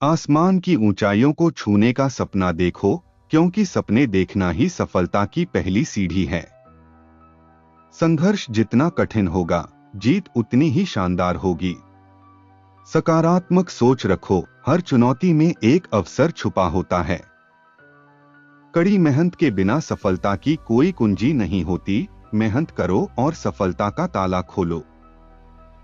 आसमान की ऊंचाइयों को छूने का सपना देखो, क्योंकि सपने देखना ही सफलता की पहली सीढ़ी है। संघर्ष जितना कठिन होगा, जीत उतनी ही शानदार होगी। सकारात्मक सोच रखो, हर चुनौती में एक अवसर छुपा होता है। कड़ी मेहनत के बिना सफलता की कोई कुंजी नहीं होती। मेहनत करो और सफलता का ताला खोलो।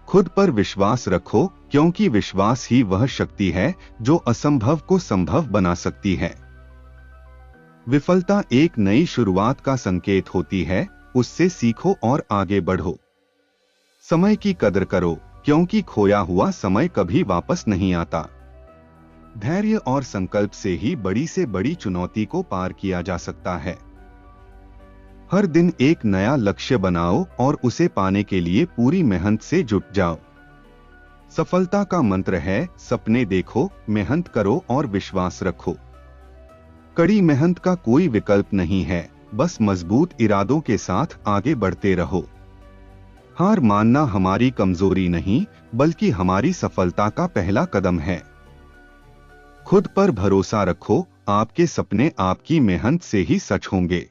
खुद पर विश्वास रखो, क्योंकि विश्वास ही वह शक्ति है जो असंभव को संभव बना सकती है। विफलता एक नई शुरुआत का संकेत होती है, उससे सीखो और आगे बढ़ो। समय की कदर करो, क्योंकि खोया हुआ समय कभी वापस नहीं आता। धैर्य और संकल्प से ही बड़ी से बड़ी चुनौती को पार किया जा सकता है। हर दिन एक नया लक्ष्य बनाओ और उसे पाने के लिए पूरी मेहनत से जुट जाओ। सफलता का मंत्र है, सपने देखो, मेहनत करो और विश्वास रखो। कड़ी मेहनत का कोई विकल्प नहीं है, बस मजबूत इरादों के साथ आगे बढ़ते रहो। हार मानना हमारी कमजोरी नहीं, बल्कि हमारी सफलता का पहला कदम है। खुद पर भरोसा रखो, आपके सपने आपकी मेहनत से ही सच होंगे।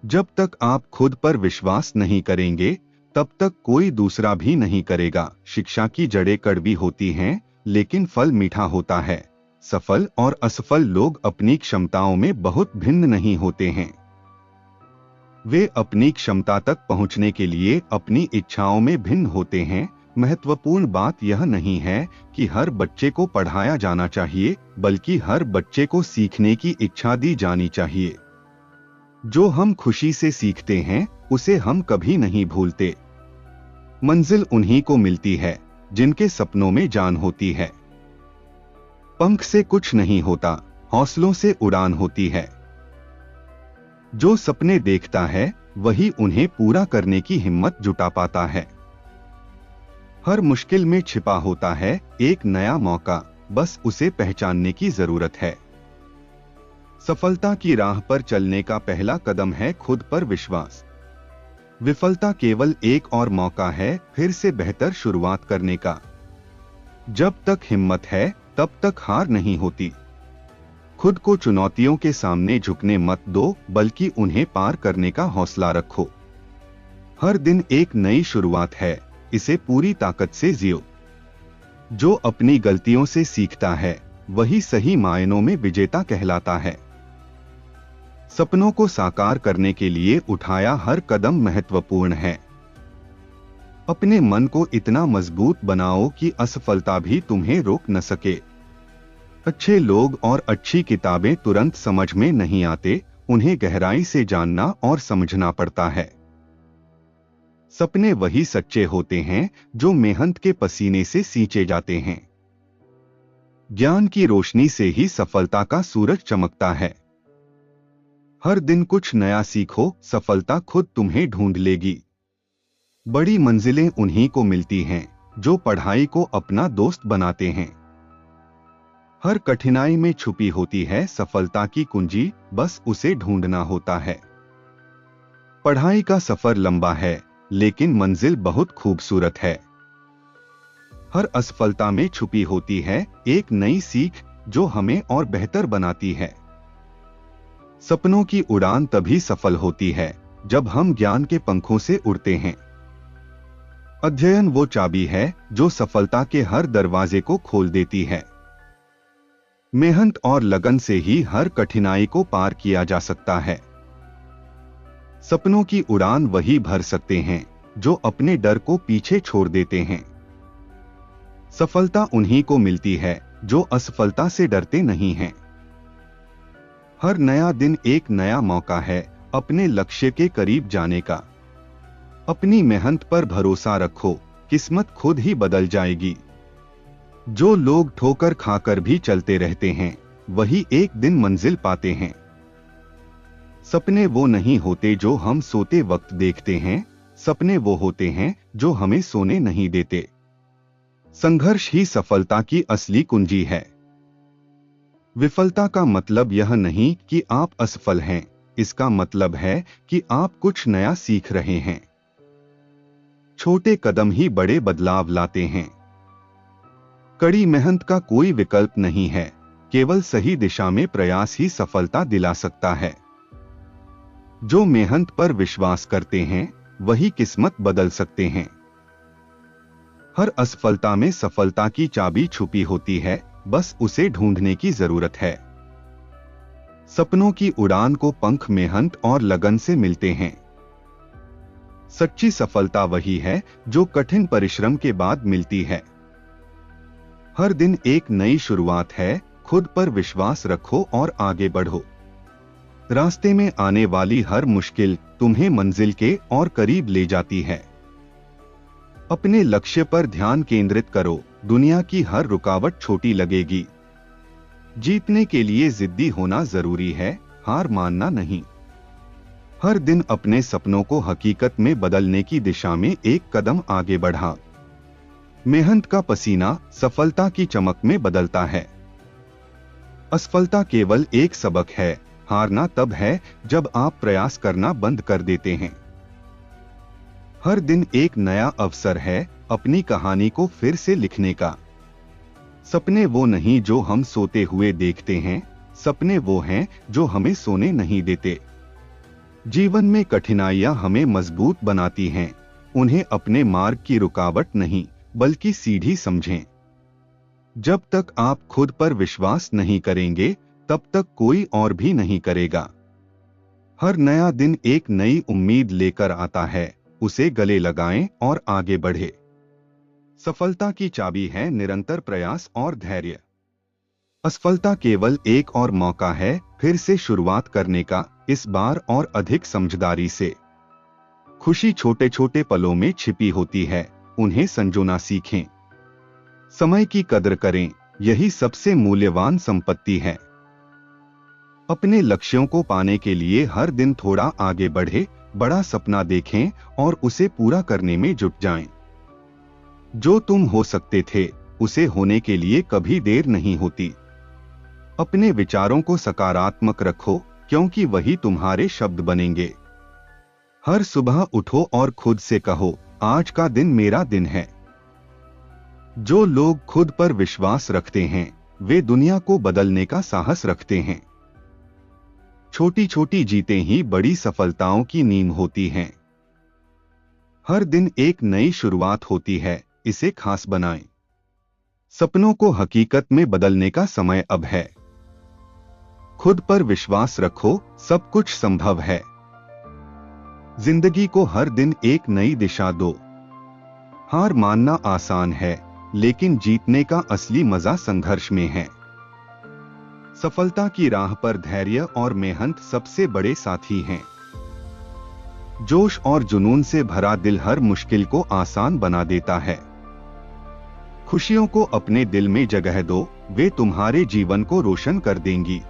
जब तक आप खुद पर विश्वास नहीं करेंगे, तब तक कोई दूसरा भी नहीं करेगा। शिक्षा की जड़ें कड़वी होती हैं, लेकिन फल मीठा होता है। सफल और असफल लोग अपनी क्षमताओं में बहुत भिन्न नहीं होते हैं। वे अपनी क्षमता तक पहुंचने के लिए अपनी इच्छाओं में भिन्न होते हैं। महत्वपूर्ण बात यह नहीं है कि हर बच्चे को पढ़ाया जाना चाहिए, बल्कि हर बच्चे को सीखने की इच्छा दी जानी चाहिए। जो हम खुशी से सीखते हैं, उसे हम कभी नहीं भूलते। मंजिल उन्हीं को मिलती है जिनके सपनों में जान होती है। पंख से कुछ नहीं होता, हौसलों से उड़ान होती है। जो सपने देखता है, वही उन्हें पूरा करने की हिम्मत जुटा पाता है। हर मुश्किल में छिपा होता है एक नया मौका, बस उसे पहचानने की जरूरत है। सफलता की राह पर चलने का पहला कदम है खुद पर विश्वास। विफलता केवल एक और मौका है फिर से बेहतर शुरुआत करने का। जब तक हिम्मत है, तब तक हार नहीं होती। खुद को चुनौतियों के सामने झुकने मत दो, बल्कि उन्हें पार करने का हौसला रखो। हर दिन एक नई शुरुआत है, इसे पूरी ताकत से जियो। जो अपनी गलतियों से सीखता है, वही सही मायनों में विजेता कहलाता है। सपनों को साकार करने के लिए उठाया हर कदम महत्वपूर्ण है। अपने मन को इतना मजबूत बनाओ कि असफलता भी तुम्हें रोक न सके। अच्छे लोग और अच्छी किताबें तुरंत समझ में नहीं आते, उन्हें गहराई से जानना और समझना पड़ता है। सपने वही सच्चे होते हैं जो मेहनत के पसीने से सींचे जाते हैं। ज्ञान की रोशनी से ही सफलता का सूरज चमकता है। हर दिन कुछ नया सीखो, सफलता खुद तुम्हें ढूंढ लेगी। बड़ी मंजिलें उन्हीं को मिलती हैं जो पढ़ाई को अपना दोस्त बनाते हैं। हर कठिनाई में छुपी होती है सफलता की कुंजी, बस उसे ढूंढना होता है। पढ़ाई का सफर लंबा है, लेकिन मंजिल बहुत खूबसूरत है। हर असफलता में छुपी होती है एक नई सीख जो हमें और बेहतर बनाती है। सपनों की उड़ान तभी सफल होती है जब हम ज्ञान के पंखों से उड़ते हैं। अध्ययन वो चाबी है जो सफलता के हर दरवाजे को खोल देती है। मेहनत और लगन से ही हर कठिनाई को पार किया जा सकता है। सपनों की उड़ान वही भर सकते हैं जो अपने डर को पीछे छोड़ देते हैं। सफलता उन्हीं को मिलती है जो असफलता से डरते नहीं हैं। हर नया दिन एक नया मौका है अपने लक्ष्य के करीब जाने का। अपनी मेहनत पर भरोसा रखो, किस्मत खुद ही बदल जाएगी। जो लोग ठोकर खाकर भी चलते रहते हैं, वही एक दिन मंजिल पाते हैं। सपने वो नहीं होते जो हम सोते वक्त देखते हैं, सपने वो होते हैं जो हमें सोने नहीं देते। संघर्ष ही सफलता की असली कुंजी है। विफलता का मतलब यह नहीं कि आप असफल हैं, इसका मतलब है कि आप कुछ नया सीख रहे हैं। छोटे कदम ही बड़े बदलाव लाते हैं। कड़ी मेहनत का कोई विकल्प नहीं है, केवल सही दिशा में प्रयास ही सफलता दिला सकता है। जो मेहनत पर विश्वास करते हैं वही किस्मत बदल सकते हैं। हर असफलता में सफलता की चाबी छुपी होती है, बस उसे ढूंढने की जरूरत है। सपनों की उड़ान को पंख मेहनत और लगन से मिलते हैं। सच्ची सफलता वही है जो कठिन परिश्रम के बाद मिलती है। हर दिन एक नई शुरुआत है, खुद पर विश्वास रखो और आगे बढ़ो। रास्ते में आने वाली हर मुश्किल तुम्हें मंजिल के और करीब ले जाती है। अपने लक्ष्य पर ध्यान केंद्रित करो, दुनिया की हर रुकावट छोटी लगेगी। जीतने के लिए जिद्दी होना जरूरी है, हार मानना नहीं। हर दिन अपने सपनों को हकीकत में बदलने की दिशा में एक कदम आगे बढ़ा। मेहनत का पसीना सफलता की चमक में बदलता है। असफलता केवल एक सबक है, हारना तब है जब आप प्रयास करना बंद कर देते हैं। हर दिन एक नया अवसर है अपनी कहानी को फिर से लिखने का। सपने वो नहीं जो हम सोते हुए देखते हैं, सपने वो हैं जो हमें सोने नहीं देते। जीवन में कठिनाइयां हमें मजबूत बनाती हैं, उन्हें अपने मार्ग की रुकावट नहीं बल्कि सीढ़ी समझें। जब तक आप खुद पर विश्वास नहीं करेंगे तब तक कोई और भी नहीं करेगा। हर नया दिन एक नई उम्मीद लेकर आता है, उसे गले लगाएं और आगे बढ़े। सफलता की चाबी है निरंतर प्रयास और धैर्य। असफलता केवल एक और मौका है फिर से शुरुआत करने का, इस बार और अधिक समझदारी से। खुशी छोटे छोटे पलों में छिपी होती है, उन्हें संजोना सीखें। समय की कदर करें, यही सबसे मूल्यवान संपत्ति है। अपने लक्ष्यों को पाने के लिए हर दिन थोड़ा आगे बढ़े, बड़ा सपना देखें और उसे पूरा करने में जुट जाएं। जो तुम हो सकते थे उसे होने के लिए कभी देर नहीं होती। अपने विचारों को सकारात्मक रखो, क्योंकि वही तुम्हारे शब्द बनेंगे। हर सुबह उठो और खुद से कहो, आज का दिन मेरा दिन है। जो लोग खुद पर विश्वास रखते हैं वे दुनिया को बदलने का साहस रखते हैं। छोटी छोटी जीतें ही बड़ी सफलताओं की नींव होती हैं। हर दिन एक नई शुरुआत होती है, इसे खास बनाएं। सपनों को हकीकत में बदलने का समय अब है। खुद पर विश्वास रखो, सब कुछ संभव है। जिंदगी को हर दिन एक नई दिशा दो। हार मानना आसान है, लेकिन जीतने का असली मजा संघर्ष में है। सफलता की राह पर धैर्य और मेहनत सबसे बड़े साथी हैं। जोश और जुनून से भरा दिल हर मुश्किल को आसान बना देता है। खुशियों को अपने दिल में जगह दो, वे तुम्हारे जीवन को रोशन कर देंगी।